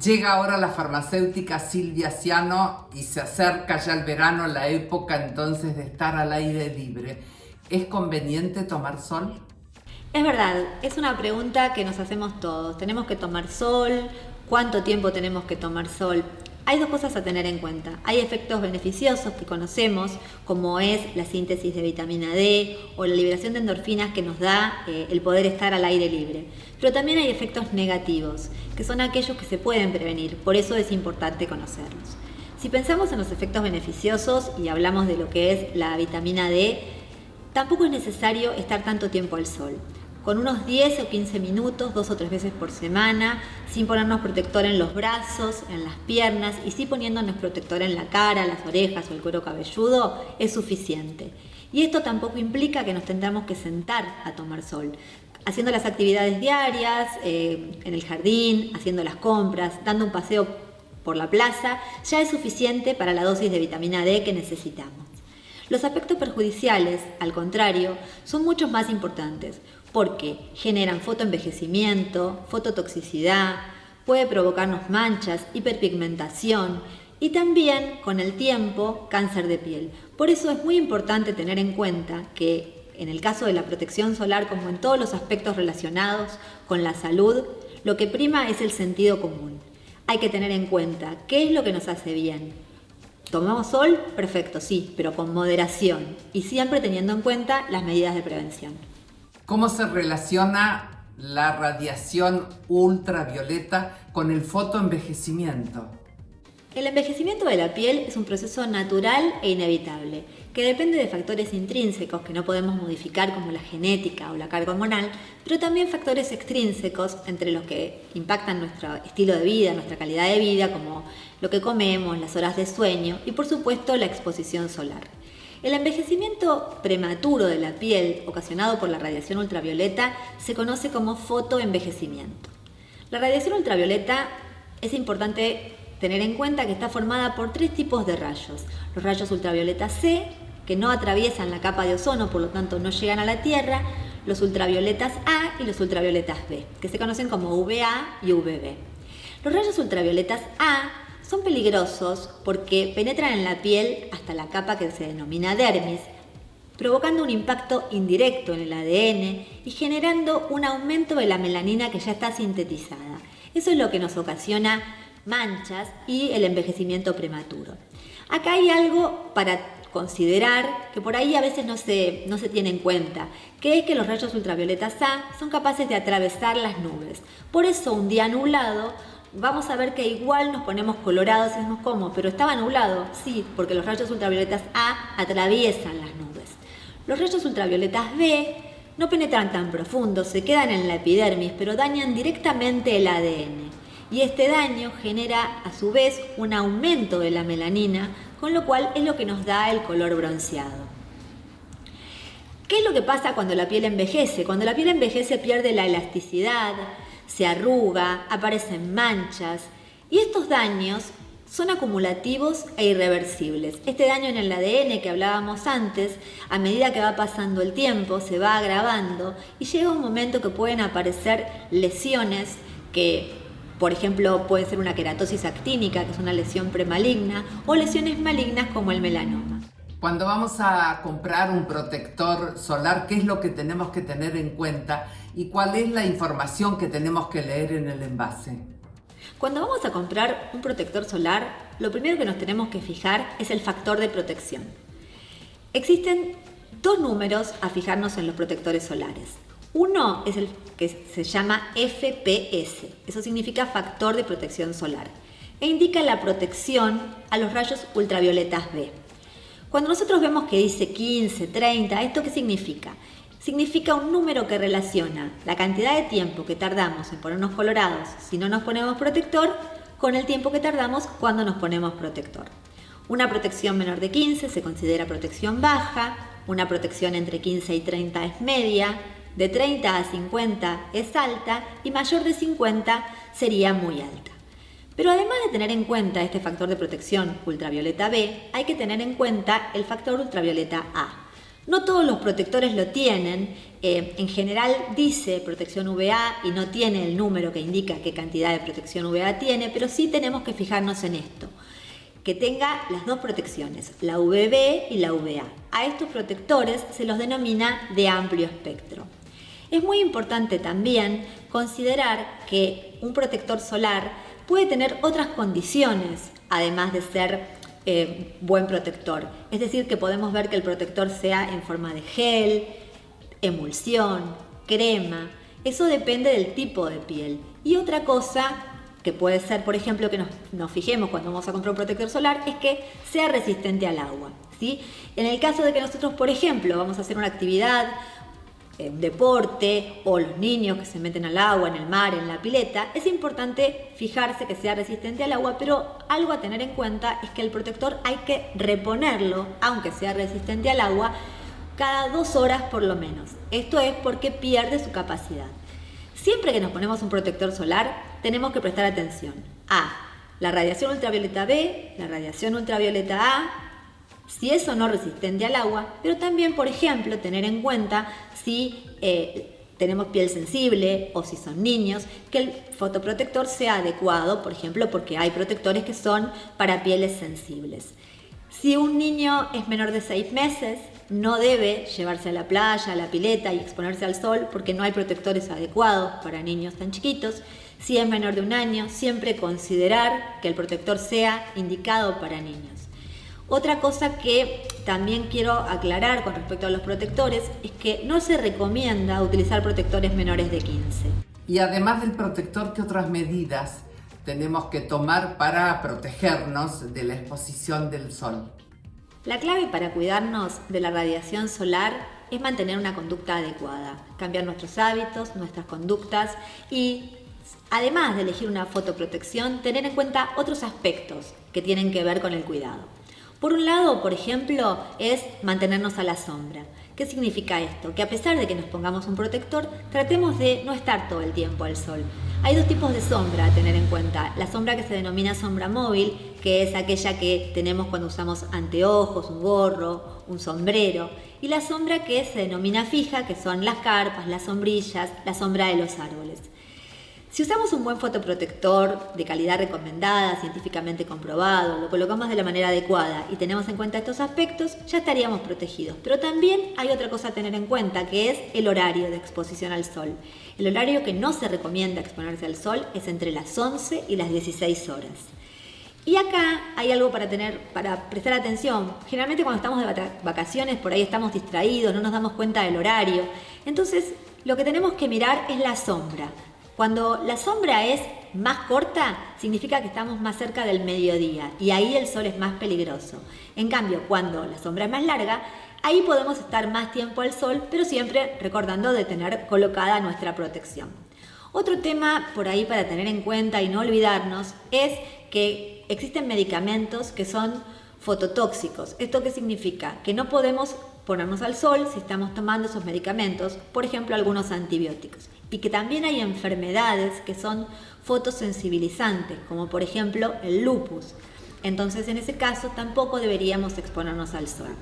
Llega ahora la farmacéutica Silvia Ciano y se acerca ya el verano, la época entonces de estar al aire libre. ¿Es conveniente tomar sol? Es verdad, es una pregunta que nos hacemos todos. ¿Tenemos que tomar sol? ¿Cuánto tiempo tenemos que tomar sol? Hay dos cosas a tener en cuenta. Hay efectos beneficiosos que conocemos, como es la síntesis de vitamina D o la liberación de endorfinas que nos da el poder estar al aire libre. Pero también hay efectos negativos, que son aquellos que se pueden prevenir. Por eso es importante conocerlos. Si pensamos en los efectos beneficiosos y hablamos de lo que es la vitamina D, tampoco es necesario estar tanto tiempo al sol. Con unos 10 o 15 minutos, 2 o 3 veces por semana, sin ponernos protector en los brazos, en las piernas y sí poniéndonos protector en la cara, las orejas o el cuero cabelludo, es suficiente. Y esto tampoco implica que nos tengamos que sentar a tomar sol. Haciendo las actividades diarias, en el jardín, haciendo las compras, dando un paseo por la plaza, ya es suficiente para la dosis de vitamina D que necesitamos. Los aspectos perjudiciales, al contrario, son muchos más importantes porque generan fotoenvejecimiento, fototoxicidad, puede provocarnos manchas, hiperpigmentación y también, con el tiempo, cáncer de piel. Por eso es muy importante tener en cuenta que en el caso de la protección solar, como en todos los aspectos relacionados con la salud, lo que prima es el sentido común. Hay que tener en cuenta qué es lo que nos hace bien. ¿Tomamos sol? Perfecto, sí, pero con moderación y siempre teniendo en cuenta las medidas de prevención. ¿Cómo se relaciona la radiación ultravioleta con el fotoenvejecimiento? El envejecimiento de la piel es un proceso natural e inevitable, que depende de factores intrínsecos que no podemos modificar como la genética o la carga hormonal, pero también factores extrínsecos entre los que impactan nuestro estilo de vida, nuestra calidad de vida, como lo que comemos, las horas de sueño y por supuesto la exposición solar. El envejecimiento prematuro de la piel ocasionado por la radiación ultravioleta se conoce como fotoenvejecimiento. La radiación ultravioleta es importante tener en cuenta que está formada por 3 tipos de rayos. Los rayos ultravioleta C, que no atraviesan la capa de ozono, por lo tanto no llegan a la Tierra, los ultravioletas A y los ultravioletas B, que se conocen como UVA y UVB. Los rayos ultravioletas A son peligrosos porque penetran en la piel hasta la capa que se denomina dermis, provocando un impacto indirecto en el ADN y generando un aumento de la melanina que ya está sintetizada. Eso es lo que nos ocasiona manchas y el envejecimiento prematuro. Acá hay algo para considerar que por ahí a veces no se tiene en cuenta, que es que los rayos ultravioletas A son capaces de atravesar las nubes. Por eso un día nublado vamos a ver que igual nos ponemos colorados y decimos, ¿cómo? ¿Pero estaba nublado? Sí, porque los rayos ultravioletas A atraviesan las nubes. Los rayos ultravioletas B no penetran tan profundo, se quedan en la epidermis, pero dañan directamente el ADN. Y este daño genera a su vez un aumento de la melanina, con lo cual es lo que nos da el color bronceado. ¿Qué es lo que pasa cuando la piel envejece? Cuando la piel envejece pierde la elasticidad, se arruga, aparecen manchas y estos daños son acumulativos e irreversibles. Este daño en el ADN que hablábamos antes, a medida que va pasando el tiempo, se va agravando y llega un momento que pueden aparecer lesiones que, por ejemplo, puede ser una queratosis actínica, que es una lesión premaligna, o lesiones malignas como el melanoma. Cuando vamos a comprar un protector solar, ¿qué es lo que tenemos que tener en cuenta y cuál es la información que tenemos que leer en el envase? Cuando vamos a comprar un protector solar, lo primero que nos tenemos que fijar es el factor de protección. Existen 2 números a fijarnos en los protectores solares. Uno es el que se llama FPS, eso significa factor de protección solar, e indica la protección a los rayos ultravioletas B. Cuando nosotros vemos que dice 15, 30, ¿esto qué significa? Significa un número que relaciona la cantidad de tiempo que tardamos en ponernos colorados si no nos ponemos protector con el tiempo que tardamos cuando nos ponemos protector. Una protección menor de 15 se considera protección baja, una protección entre 15 y 30 es media, de 30 a 50 es alta y mayor de 50 sería muy alta. Pero además de tener en cuenta este factor de protección ultravioleta B, hay que tener en cuenta el factor ultravioleta A. No todos los protectores lo tienen, en general dice protección UVA y no tiene el número que indica qué cantidad de protección UVA tiene, pero sí tenemos que fijarnos en esto, que tenga las dos protecciones, la UVB y la UVA. A estos protectores se los denomina de amplio espectro. Es muy importante también considerar que un protector solar puede tener otras condiciones, además de ser buen protector. Es decir, que podemos ver que el protector sea en forma de gel, emulsión, crema. Eso depende del tipo de piel. Y otra cosa que puede ser, por ejemplo, que nos fijemos cuando vamos a comprar un protector solar, es que sea resistente al agua, ¿sí? En el caso de que nosotros, por ejemplo, vamos a hacer una actividad, un deporte, o los niños que se meten al agua, en el mar, en la pileta, es importante fijarse que sea resistente al agua, pero algo a tener en cuenta es que el protector hay que reponerlo, aunque sea resistente al agua, cada 2 horas por lo menos. Esto es porque pierde su capacidad. Siempre que nos ponemos un protector solar, tenemos que prestar atención a la radiación ultravioleta B, la radiación ultravioleta A, si es o no resistente al agua, pero también, por ejemplo, tener en cuenta si tenemos piel sensible o si son niños, que el fotoprotector sea adecuado, por ejemplo, porque hay protectores que son para pieles sensibles. Si un niño es menor de 6 meses, no debe llevarse a la playa, a la pileta y exponerse al sol porque no hay protectores adecuados para niños tan chiquitos. Si es menor de 1 año, siempre considerar que el protector sea indicado para niños. Otra cosa que también quiero aclarar con respecto a los protectores es que no se recomienda utilizar protectores menores de 15. Y además del protector, ¿qué otras medidas tenemos que tomar para protegernos de la exposición del sol? La clave para cuidarnos de la radiación solar es mantener una conducta adecuada, cambiar nuestros hábitos, nuestras conductas y, además de elegir una fotoprotección, tener en cuenta otros aspectos que tienen que ver con el cuidado. Por un lado, por ejemplo, es mantenernos a la sombra. ¿Qué significa esto? Que a pesar de que nos pongamos un protector, tratemos de no estar todo el tiempo al sol. Hay 2 tipos de sombra a tener en cuenta. La sombra que se denomina sombra móvil, que es aquella que tenemos cuando usamos anteojos, un gorro, un sombrero. Y la sombra que se denomina fija, que son las carpas, las sombrillas, la sombra de los árboles. Si usamos un buen fotoprotector de calidad recomendada, científicamente comprobado, lo colocamos de la manera adecuada y tenemos en cuenta estos aspectos, ya estaríamos protegidos. Pero también hay otra cosa a tener en cuenta, que es el horario de exposición al sol. El horario que no se recomienda exponerse al sol es entre las 11 y las 16 horas. Y acá hay algo para prestar atención. Generalmente cuando estamos de vacaciones, por ahí estamos distraídos, no nos damos cuenta del horario. Entonces, lo que tenemos que mirar es la sombra. Cuando la sombra es más corta, significa que estamos más cerca del mediodía y ahí el sol es más peligroso. En cambio, cuando la sombra es más larga, ahí podemos estar más tiempo al sol, pero siempre recordando de tener colocada nuestra protección. Otro tema por ahí para tener en cuenta y no olvidarnos es que existen medicamentos que son fototóxicos. ¿Esto qué significa? Que no podemos ponernos al sol si estamos tomando esos medicamentos, por ejemplo algunos antibióticos. Y que también hay enfermedades que son fotosensibilizantes, como por ejemplo el lupus. Entonces en ese caso tampoco deberíamos exponernos al sol.